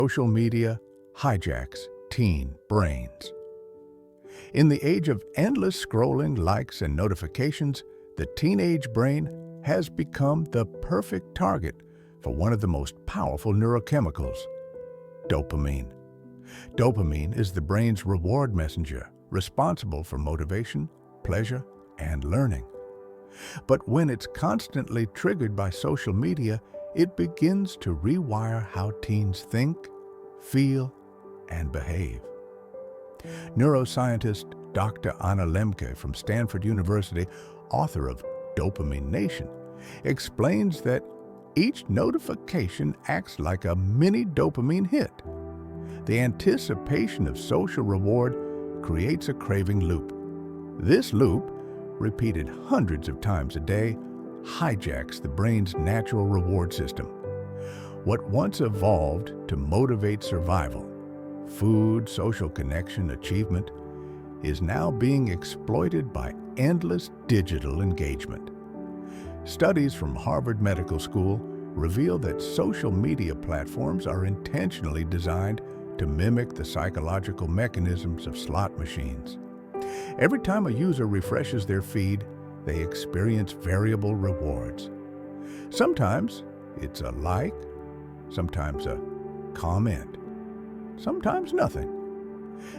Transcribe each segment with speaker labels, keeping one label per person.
Speaker 1: Social media hijacks teen brains. In the age of endless scrolling, likes, and notifications, the teenage brain has become the perfect target for one of the most powerful neurochemicals, dopamine. Dopamine is the brain's reward messenger, responsible for motivation, pleasure, and learning. But when it's constantly triggered by social media, it begins to rewire how teens think, feel, and behave. Neuroscientist Dr. Lembke from Stanford University, author of Dopamine Nation, explains that each notification acts like a mini dopamine hit. The anticipation of social reward creates a craving loop. This loop, repeated hundreds of times a day, hijacks the brain's natural reward system. What once evolved to motivate survival, food, social connection, achievement, is now being exploited by endless digital engagement. Studies from Harvard Medical School reveal that social media platforms are intentionally designed to mimic the psychological mechanisms of slot machines. Every time a user refreshes their feed, they experience variable rewards. Sometimes it's a like, sometimes a comment, sometimes nothing.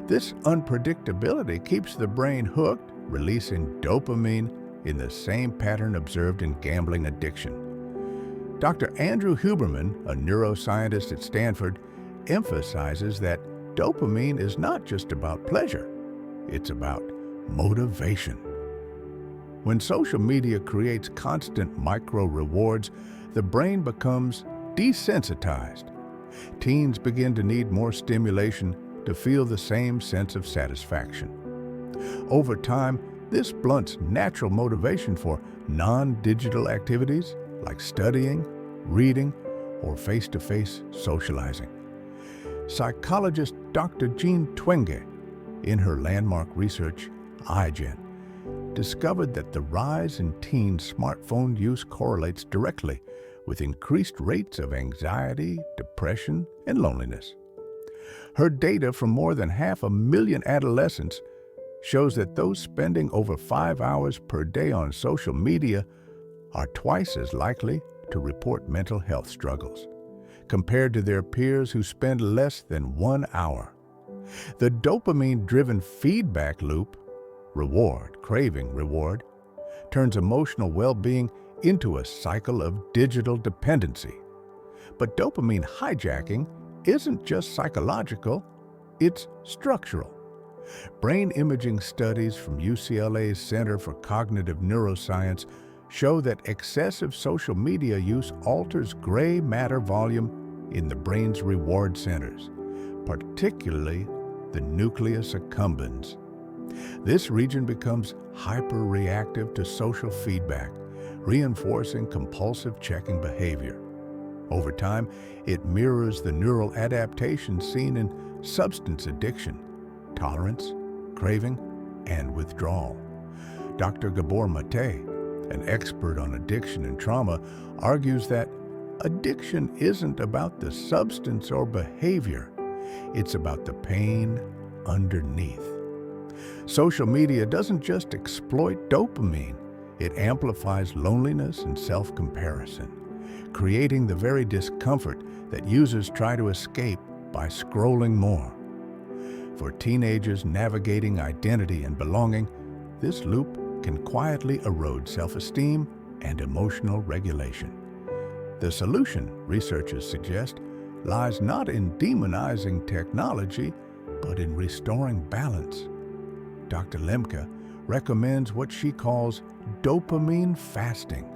Speaker 1: This unpredictability keeps the brain hooked, releasing dopamine in the same pattern observed in gambling addiction. Dr. Andrew Huberman, a neuroscientist at Stanford, emphasizes that dopamine is not just about pleasure, it's about motivation. When social media creates constant micro-rewards, the brain becomes desensitized. Teens begin to need more stimulation to feel the same sense of satisfaction. Over time, this blunts natural motivation for non-digital activities like studying, reading, or face-to-face socializing. Psychologist Dr. Twenge, in her landmark research, iGen, discovered that the rise in teen smartphone use correlates directly with increased rates of anxiety, depression, and loneliness. Her data from more than 500,000 adolescents shows that those spending over 5 hours per day on social media are twice as likely to report mental health struggles, compared to their peers who spend less than 1 hour. The dopamine-driven feedback loop, reward, craving, reward, turns emotional well-being into a cycle of digital dependency. But dopamine hijacking isn't just psychological, it's structural. Brain imaging studies from UCLA's Center for Cognitive Neuroscience show that excessive social media use alters gray matter volume in the brain's reward centers, particularly the nucleus accumbens. This region becomes hyper-reactive to social feedback, reinforcing compulsive checking behavior. Over time, it mirrors the neural adaptations seen in substance addiction, tolerance, craving, and withdrawal. Dr. Gabor Mate, an expert on addiction and trauma, argues that addiction isn't about the substance or behavior, it's about the pain underneath. Social media doesn't just exploit dopamine, it amplifies loneliness and self-comparison, creating the very discomfort that users try to escape by scrolling more. For teenagers navigating identity and belonging, this loop can quietly erode self-esteem and emotional regulation. The solution, researchers suggest, lies not in demonizing technology, but in restoring balance. Dr. Lembke recommends what she calls dopamine fasting,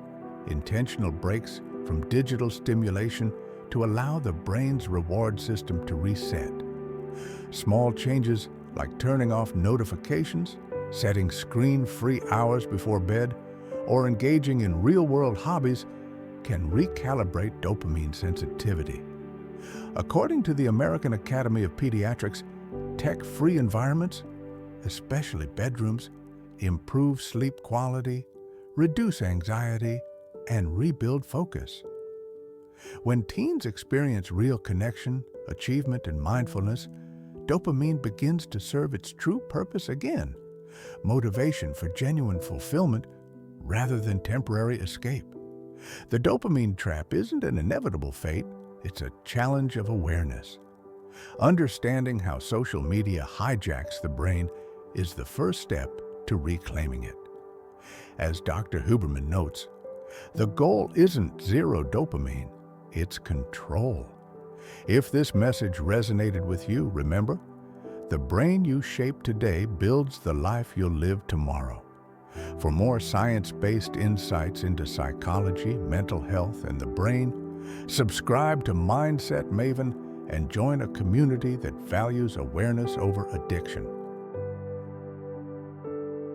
Speaker 1: intentional breaks from digital stimulation to allow the brain's reward system to reset. Small changes like turning off notifications, setting screen-free hours before bed, or engaging in real-world hobbies can recalibrate dopamine sensitivity. According to the American Academy of Pediatrics, tech-free environments, especially bedrooms, improve sleep quality, reduce anxiety, and rebuild focus. When teens experience real connection, achievement, and mindfulness, dopamine begins to serve its true purpose again: motivation for genuine fulfillment rather than temporary escape. The dopamine trap isn't an inevitable fate, it's a challenge of awareness. Understanding how social media hijacks the brain is the first step to reclaiming it. As Dr. Huberman notes, the goal isn't zero dopamine, it's control. If this message resonated with you, remember, the brain you shape today builds the life you'll live tomorrow. For more science-based insights into psychology, mental health, and the brain, subscribe to Mindset Maven and join a community that values awareness over addiction.